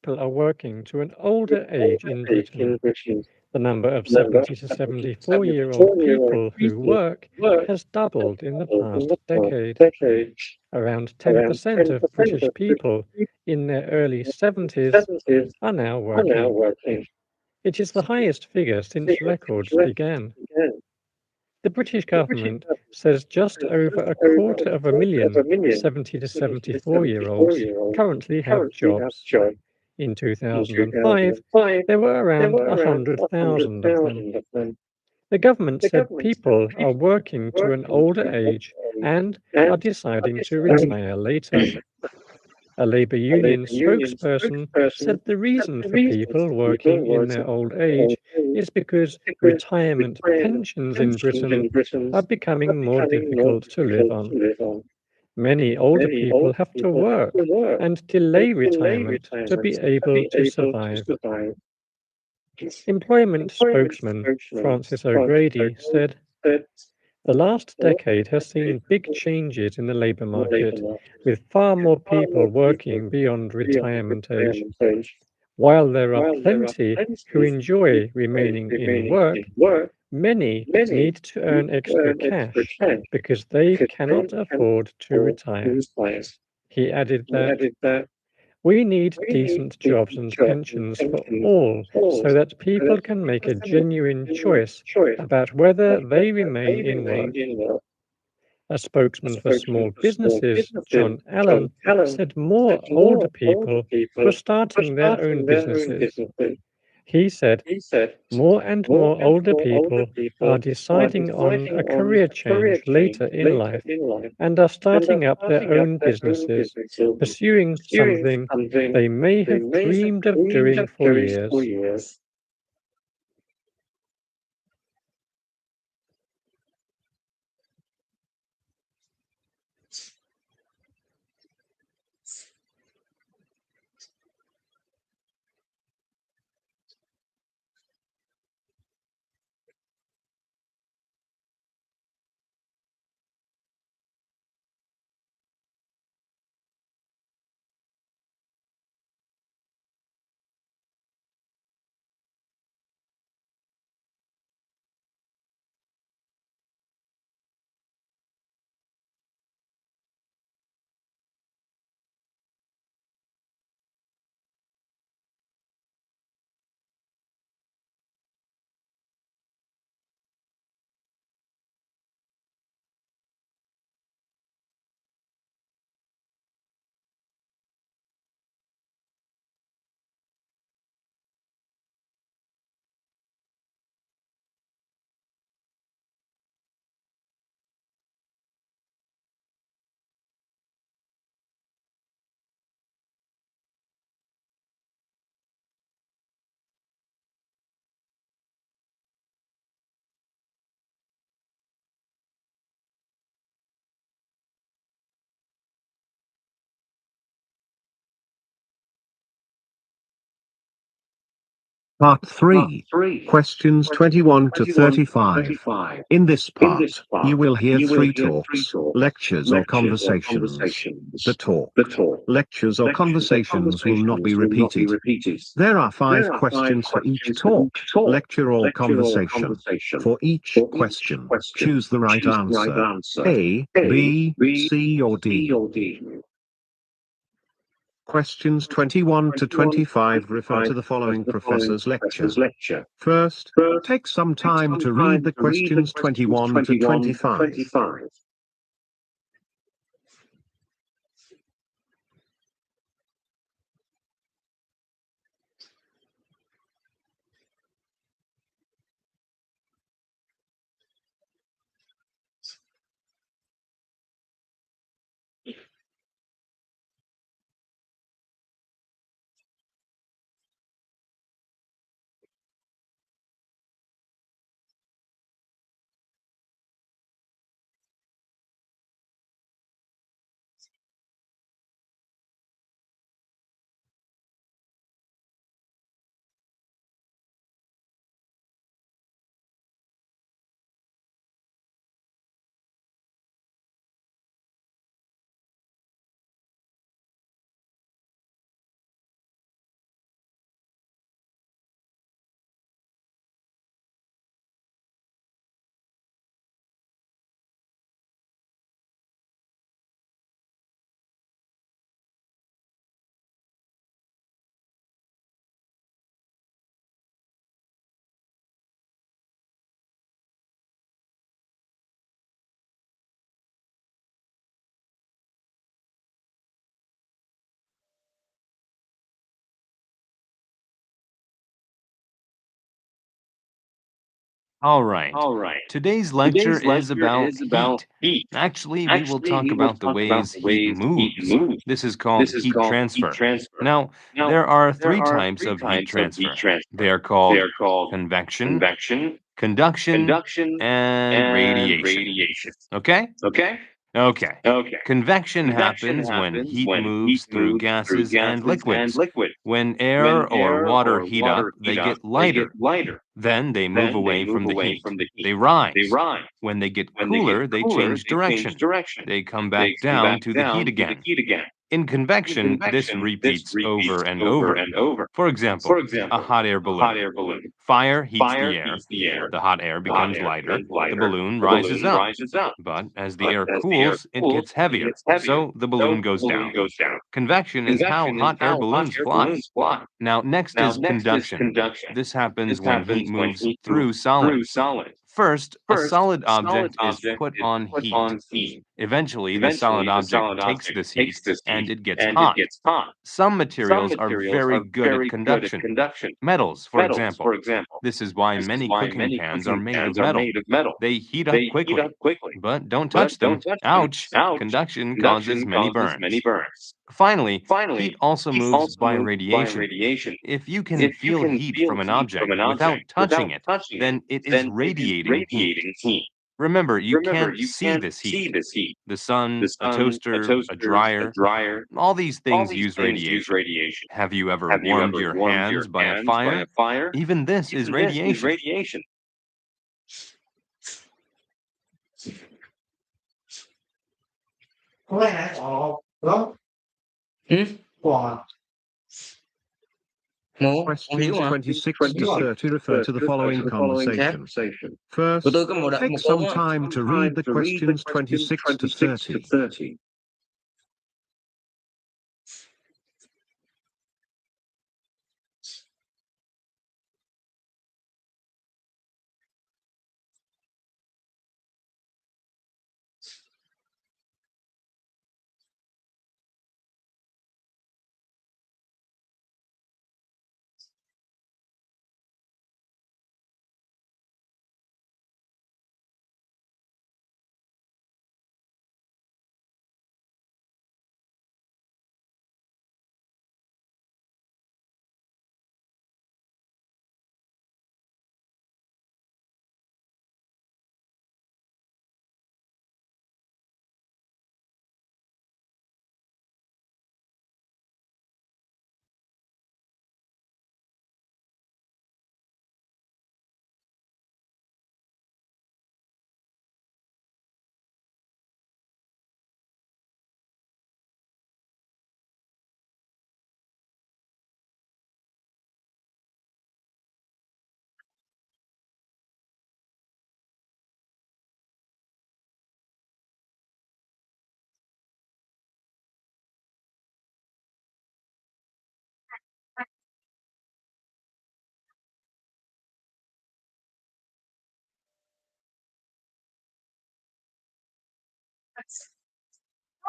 people are working to an older age in Britain. in Britain, The number of number 70 of to 70 to 74-year-old 74-year-old people who people work work has doubled in the in past the past decade. decade. Around Around 10% of 10% British of British people people in their early in 70s the 70s are now are now working. working. It is the highest figure since Figures since records records began. began. The British The British government government says just has over just a over quarter a of a quarter of million a million 70 to 70 to 74-year-olds 74-year-olds currently have currently have jobs. jobs. In In 2005, 2005, there were there around were around 100,000 of them. 100,000 of them. The government The said government said people are people working to an working older to an age age and are and are deciding to deciding retire later. to A Labour a union Labour union spokesperson spokesperson said the said reason the for reason people for people working in their working old in their old age age is because is because retirement retirement pensions in pensions Britain in Britain are are becoming more becoming more difficult to live difficult to on. live on. Many older Many people old have to people have to work work and and delay delay retirement to retirement be to able be to able to survive. survive. Employment Employment spokesman spokesman Francis Francis O'Grady O'Grady said, said "The last the last decade has decade seen big changes in the labour in the labour market, market with far with more far people more people working beyond beyond retirement age. retirement age. While there are While there are plenty who plenty who enjoy remaining in remaining in work, work, many many need to need earn to extra earn extra cash cash because they because they cannot cannot afford to afford to retire." retire. He added He that added that we need we need decent jobs decent and jobs and pensions for pensions all for so that so people that can make people a can make genuine a genuine choice choice about whether about they whether remain they in remain work. in work. A A spokesman for spokesman small for small businesses, businesses, John John Allen, Allen, said said more older more older people were people were starting their own starting their own businesses. businesses. He said He said more and more more and older more older people are people are deciding on deciding a on career a career change change later in later life in life and are and are starting up their starting up own their own businesses, businesses, pursuing pursuing something something they may they have may have dreamed of dreamed doing of for doing for years. years. Part Part 3. 3. Questions Questions 21 to 21 to 35. 35. In this In this part, you part, will hear you will three hear three talks, talks, lectures or lectures or conversations. The conversations. talk, The talk, lectures or lectures or conversations will not be conversations will not be repeated. repeated. There are 5 There are 5 questions for each questions for talk, each talk, lecture or lecture or conversation. conversation. For each For each question, question, choose the right choose the right answer. answer. A, A, B, B, C or C, D. or D. Questions 21 to 21 to 25 refer 25 to the refers following to the following professor's lecture. professor's lecture. First, First, take some take time some to read time the to read the questions questions 21 to 21 to 25. 25. All right. All right. Today's lecture Today's is lecture about is about heat. heat. Actually, we will Actually, talk we will about the talk about ways the heat ways heat moves. moves. This is called This is heat called heat transfer. transfer. Now, Now, there are there three are types three of heat types of heat transfer. They transfer. are They called are called convection, convection, conduction, conduction, and and radiation. radiation. Okay? Okay? Okay. Okay. Convection Convection happens when happens heat when heat moves through moves through gases and gases and liquids. liquids. When When air or air water or heat up, water they heat up, get they get lighter. lighter. Then they move Then they away move from the away heat. from the They heat. They rise. rise. When they get When they get cooler, they cooler, change they change direction. direction. They come They back come back down to the heat down to the again. heat again. In In convection, this convection, this repeats over repeats and over over. and over. For For example, a example, hot air a hot balloon. air balloon. Fire heats Fire the air. heats the air. The hot air The hot becomes air lighter. becomes The lighter. balloon The rises balloon up. rises up. But as the But air as the air cools, it cools, gets it heavier. gets heavier. So the balloon So the goes balloon down. goes down. Convection is how Convection is hot air how hot balloons air fly. balloons fly. Now, next Now, is next is conduction. conduction. This happens This when heat happens when moves heat through moves through solids. solids. First, a First, solid a solid object is object put is on put heat. on heat. Eventually, the solid Eventually, the object solid takes object this heat takes this and heat it gets and it hot. gets hot. Some Some materials are materials very are good at very good at conduction. conduction. Metals, for Metals, for example. example. This is why This is many why cooking many pans are cooking made of pans are metal. made of metal. They heat up They heat up quickly. quickly. But don't But touch don't them. touch them. Ouch! Ouch! Conduction causes Conduction many causes many burns. burns. Finally, heat Finally, also heat moves also by moves by radiation. radiation. If you can If you feel can heat feel from an heat from object an without object touching without it, touching it, then it is then it is radiating heat. radiating heat. Remember, you Remember, can't you see can't this see heat. this heat. The The sun, a sun, a toaster, a toaster, a dryer, dryer, all these all things these use things use radiation. radiation. Have you ever Have you warmed ever your warmed your hands by a hands by fire? a fire? Even this is Even this is radiation. radiation. 我未来哦，咯， 哇， một Questions hiểu mà 26 to 30 refer to the following conversation. First, của tôi có một take một some câu á. time to read the questions 26 to 30.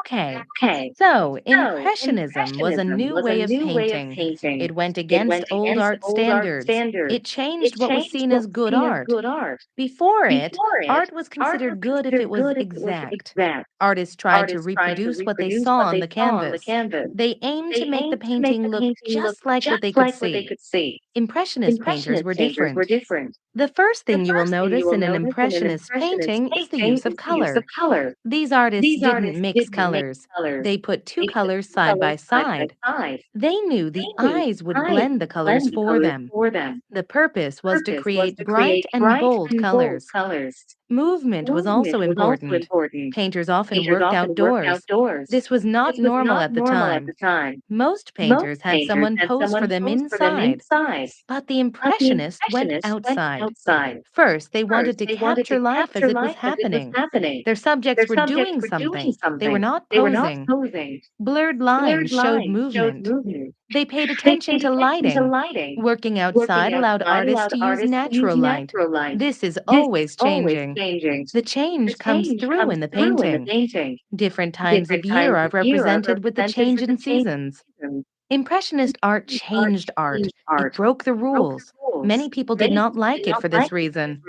Okay, Okay, so so Impressionism was a Impressionism new was a way of new way of painting. painting. It went It against went old against art old art standards. standards. It changed It what was changed seen what as was good seen as art. good art. Before it, Before it, art was art was considered good if it considered was good if it was exact. exact. Artists tried to Artists tried to reproduce what they reproduce saw what on they the saw on the canvas. canvas. They aimed to They make the aimed to make painting the look painting look just like what just they could like what they see. could see. Impressionist painters Impressionist were painters were different. different. The first The thing you will first thing you notice will in an notice in an Impressionist impressionist painting is the painting use is of the use of color. color. These artists These didn't artists mix didn't mix colors. colors. They put two They put colors two side by colors side by side. side. They knew the They knew eyes would eyes blend the colors blend the for colors them. for them. The purpose was to Purpose was create to bright create and bright bold and bold colors. colors. Movement was also Movement was also important. important. Painters often Painters worked often worked outdoors. outdoors. This was not This was normal not at the normal at time. the time. Most Most painters had painters someone had pose for someone them pose for them inside. inside. But the But the Impressionists went Impressionists went outside. outside. First, they wanted First, to they wanted to capture life as capture it was life as it was happening. happening. Their subjects Their were subjects doing were doing something. They were something. not They were not posing. posing. Blurred Blurred lines showed lines showed movement. movement. They paid They attention paid to attention to lighting. lighting. Working Working outside allowed outside artists allowed to use artists to use natural light. natural light. This is This is always always changing. changing. The The change comes change through comes in the through in the painting. painting. Different times of Different year times are of year are represented with the represented change with in the change seasons. seasons. Impressionist art Art changed art. changed It art. broke the Broke the rules. rules. Many people did not like it for this reason.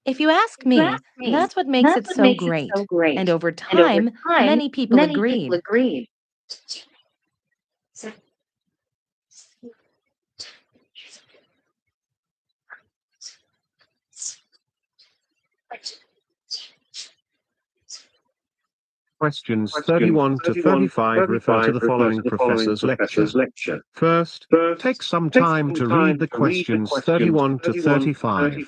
If you ask me, that's what makes it so great. And over time, many people agreed. Questions 31 to 35 refer to the following professor's lecture. First, take some time to read the questions 31 to 35.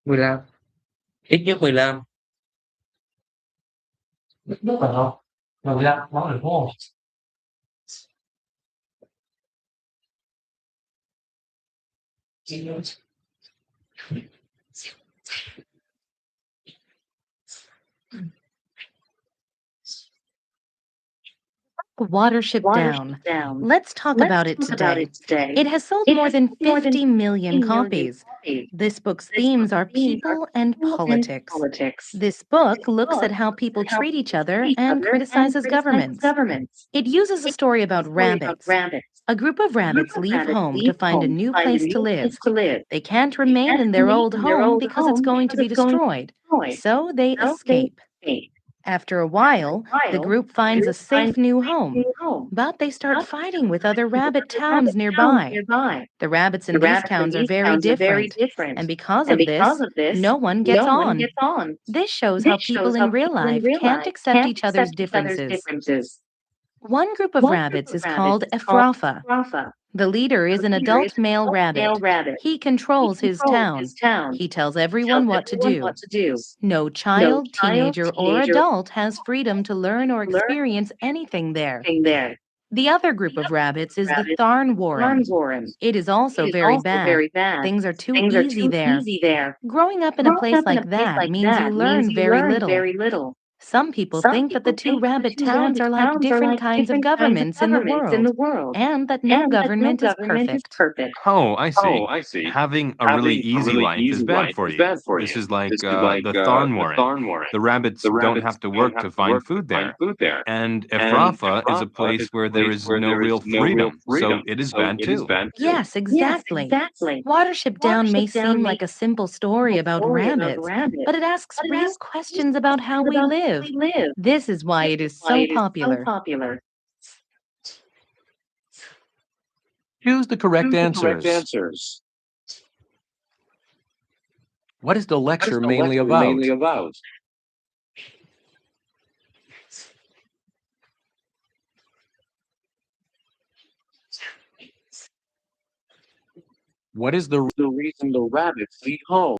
Mười lăm, ít nhất 15. Ít nhất phải không? 15 món được đúng không? Watership Down. Let's talk about it today. It has sold more than 50 million copies. This book's themes are people and politics. This book looks at how people treat each other and criticizes governments. It uses a story about rabbits. A group of rabbits leave home to find a new place to live. They can't remain in their old home because it's going to be destroyed, so they escape. After a while, the group finds a safe new home, but they start fighting with other rabbit towns nearby. The rabbits in these towns are very different, and because of this, no one gets on. This shows how people in real life can't accept each other's differences. One group of rabbits is called Ephrapha. The leader is an adult male rabbit. He controls his town. He tells everyone what to do. No child, teenager, or adult has freedom to learn or experience anything there. The other group of rabbits is the thorn warren. It is also very bad. Things are too easy there. Growing up in a place like that means you learn very little. Some people think that the two rabbit towns are like different kinds of governments in the world, and that no government is perfect. Oh, I see. Having a really easy life is bad for you. This is like the thorn warren. The rabbits don't have to work to find food there. And Ephrapha is a place where there is no real freedom, so it is bad too. Yes, exactly. Watership Down may seem like a simple story about rabbits, but it asks real questions about how we live. This is why it is so popular. Choose the correct answers. What is the lecture mainly about? What is the reason the rabbits leave home?